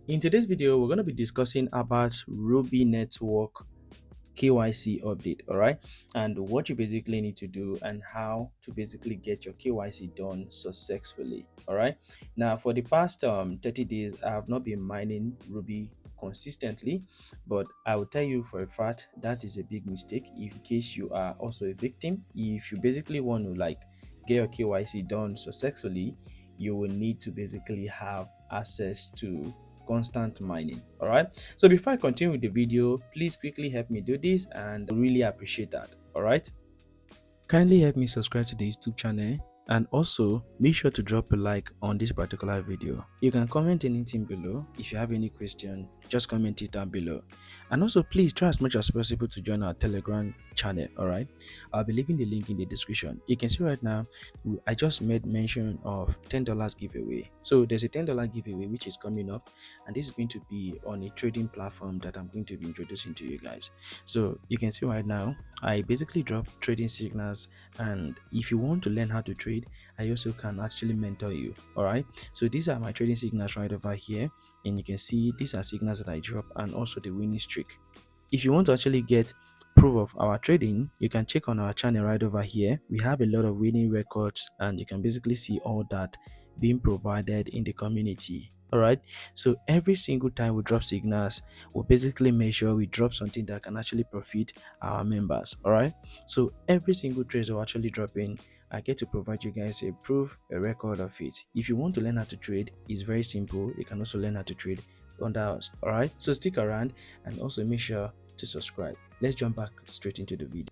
In today's video, we're going to be discussing about Ruby Network KYC update, all right, and what you basically need to do and how to basically get your KYC done successfully. All right. Now, for the past 30 days, I have not been mining Ruby consistently, but I will tell you for a fact that is a big mistake. In case you are also a victim, if you basically want to like get your KYC done successfully, you will need to basically have access to constant mining. All right, so before I continue with the video, please quickly help me do this and I really appreciate that. All right, kindly help me subscribe to the YouTube channel and also make sure to drop a like on this particular video. You can comment anything below. If you have any question, just comment it down below. And also please try as much as possible to join our Telegram channel. All right, I'll be leaving the link in the description. You can see right now I just made mention of $10 giveaway. So there's a $10 giveaway which is coming up, and this is going to be on a trading platform that I'm going to be introducing to you guys. So you can see right now I basically drop trading signals, and if you want to learn how to trade, I also can actually mentor you. All right, so these are my trading signals right over here, and you can see these are signals that I drop and also the winning streak. If you want to actually get proof of our trading, you can check on our channel right over here. We have a lot of winning records and you can basically see all that being provided in the community. All right, so every single time we drop signals, we basically make sure we drop something that can actually profit our members. All right, so every single trade we're actually dropping, I get to provide you guys a proof, a record of it. If you want to learn how to trade, it's very simple. You can also learn how to trade under us. All right, so stick around and also make sure to subscribe. Let's jump back straight into the video.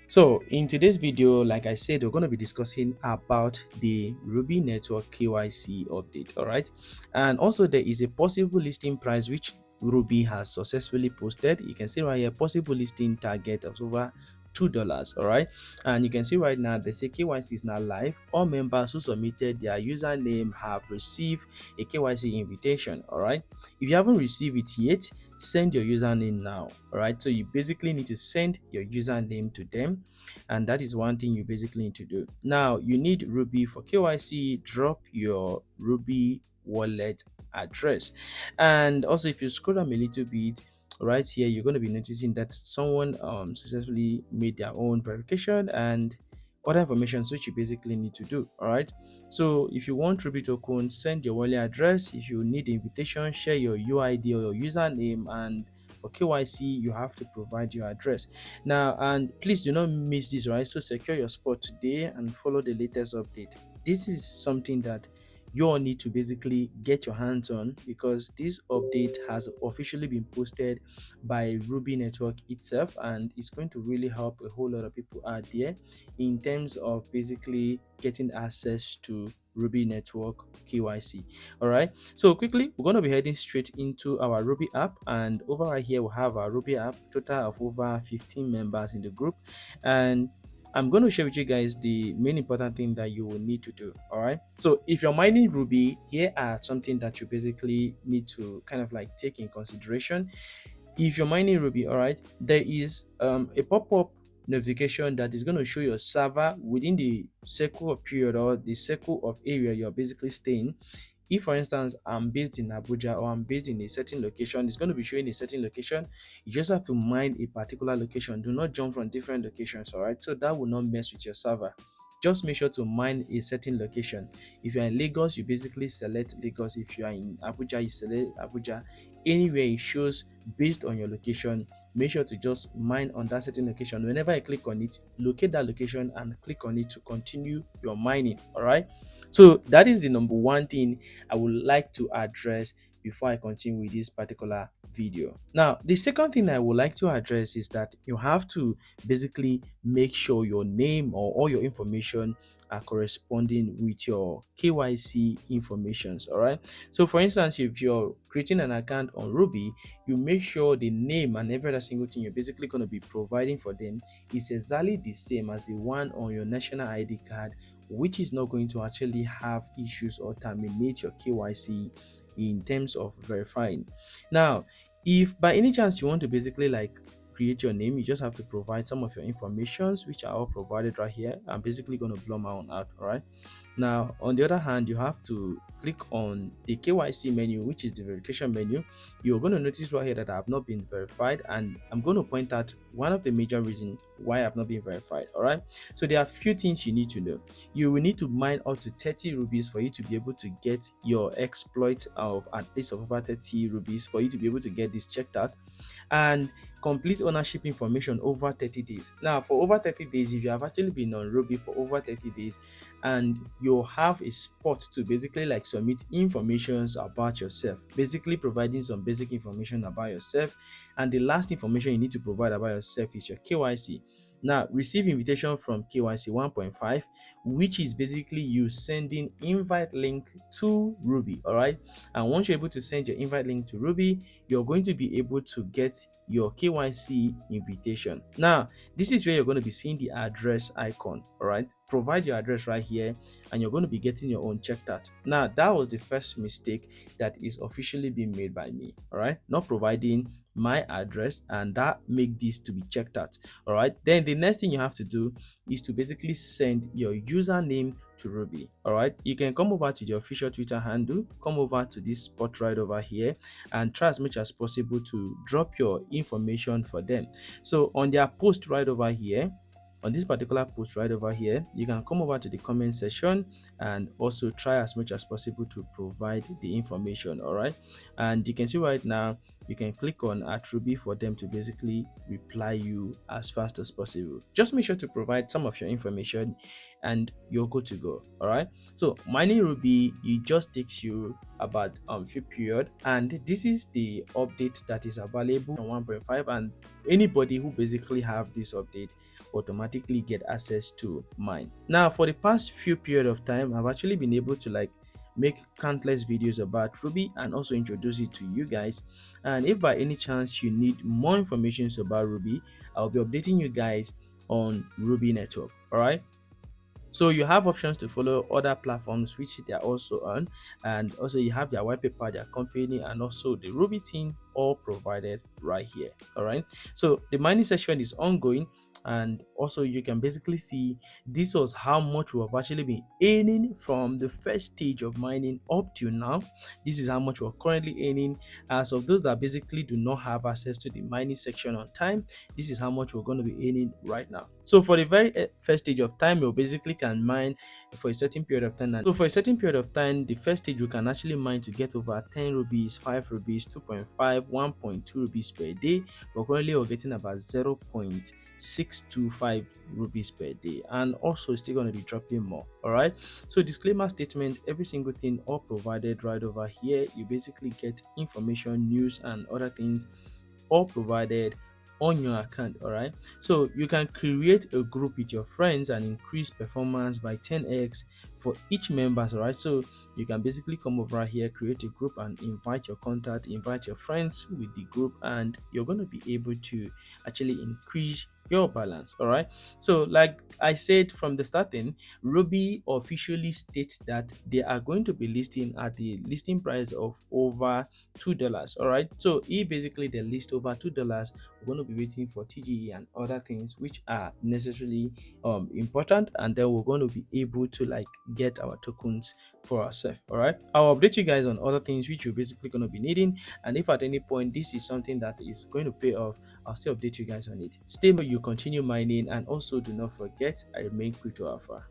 So in today's video, like I said, we're going to be discussing about the Ruby Network KYC update. All right, and also there is a possible listing price which Ruby has successfully posted. You can see right here possible listing target of over $2. All right, and you can see right now they say KYC is now live. All members who submitted their username have received a KYC invitation. All right, if you haven't received it yet, send your username now. All right, so you basically need to send your username to them, and that is one thing you basically need to do. Now you need Ruby for KYC. Drop your Ruby wallet address, and also if you scroll down a little bit right here, you're going to be noticing that someone successfully made their own verification and other information which you basically need to do. All right, so if you want Ruby token, send your wallet address. If you need invitation, share your UID or your username, and for KYC you have to provide your address. Now, and please do not miss this. Right, so secure your spot today and follow the latest update. This is something that you all need to basically get your hands on, because this update has officially been posted by Ruby Network itself, and it's going to really help a whole lot of people out there in terms of basically getting access to Ruby Network KYC. All right, so quickly we're going to be heading straight into our Ruby app, and over right here we have our Ruby app, total of over 15 members in the group, and I'm going to share with you guys the main important thing that you will need to do. All right, so if you're mining Ruby, here are something that you basically need to kind of like take in consideration. If you're mining Ruby, all right, there is a pop-up notification that is going to show your server within the circle of period or the circle of area you're basically staying. If for instance I'm based in Abuja or I'm based in a certain location, it's going to be showing a certain location. You just have to mine a particular location. Do not jump from different locations. All right, so that will not mess with your server. Just make sure to mine a certain location. If you're in Lagos, you basically select Lagos. If you are in Abuja, you select Abuja. Anywhere it shows based on your location, make sure to just mine on that certain location. Whenever I click on it, locate that location and click on it to continue your mining. All right, so that is the number one thing I would like to address before I continue with this particular video. Now, the second thing I would like to address is that you have to basically make sure your name or all your information are corresponding with your KYC informations. All right, so for instance, if you're creating an account on Ruby, you make sure the name and every other single thing you're basically going to be providing for them is exactly the same as the one on your national ID card, which is not going to actually have issues or terminate your KYC in terms of verifying. Now, if by any chance you want to basically like create your name, you just have to provide some of your informations, which are all provided right here. I'm basically going to blow my own out. All right, Now, on the other hand, you have to click on the KYC menu, which is the verification menu. You're going to notice right here that I have not been verified, and I'm going to point out one of the major reasons why I've not been verified. All right, so there are a few things you need to know. You will need to mine up to 30 rubies for you to be able to get your exploit of at least of over 30 rubies for you to be able to get this checked out, and complete ownership information over 30 days. Now, for over 30 days, if you have actually been on Ruby for over 30 days and you have a spot to basically like submit informations about yourself, basically providing some basic information about yourself, and the last information you need to provide about yourself is your KYC. Now, receive invitation from KYC 1.5, which is basically you sending invite link to Ruby. All right, and once you're able to send your invite link to Ruby, you're going to be able to get your KYC invitation. Now, this is where you're going to be seeing the address icon. All right, provide your address right here, and you're going to be getting your own checked out. Now, that was the first mistake that is officially being made by me. All right, not providing my address, and that make this to be checked out. All right, then the next thing you have to do is to basically send your username to Ruby. All right, you can come over to the official Twitter handle, come over to this spot right over here, and try as much as possible to drop your information for them. So on their post right over here, on this particular post right over here, you can come over to the comment section and also try as much as possible to provide the information. All right, and you can see right now you can click on @Ruby for them to basically reply you as fast as possible. Just make sure to provide some of your information and you're good to go. All right, so mining Ruby, it just takes you about few period, and this is the update that is available on 1.5, and anybody who basically have this update automatically get access to mine. Now, for the past few period of time, I've actually been able to like make countless videos about Ruby and also introduce it to you guys. And if by any chance you need more information about Ruby, I'll be updating you guys on Ruby Network. All right, so you have options to follow other platforms which they are also on, and also you have their white paper, their company, and also the Ruby team all provided right here. All right, so the mining section is ongoing, and also you can basically see this was how much we have actually been earning from the first stage of mining up to now. This is how much we're currently earning. As of those that basically do not have access to the mining section on time, this is how much we're going to be earning right now. So for the very first stage of time, you basically can mine for a certain period of time. So for a certain period of time, the first stage you can actually mine to get over 10 rupees, 5 rupees, 2.5, 1.2 rupees per day. But currently we're getting about 0.625 rupees per day, and also it's still going to be dropping more. All right, so disclaimer statement, every single thing all provided right over here. You basically get information, news, and other things all provided on your account. All right, so you can create a group with your friends and increase performance by 10x for each members. All right, so you can basically come over here, create a group, and invite your contact, invite your friends with the group, and you're going to be able to actually increase your balance. All right, so like I said from the starting, Ruby officially states that they are going to be listing at the listing price of over $2. All right, so if basically they list over $2, we're going to be waiting for TGE and other things which are necessarily important, and then we're going to be able to like get our tokens for ourselves. All right, I'll update you guys on other things which you're basically going to be needing, and if at any point this is something that is going to pay off, I'll still update you guys on it. Stay, you continue mining, and also do not forget, I remain crypto alpha.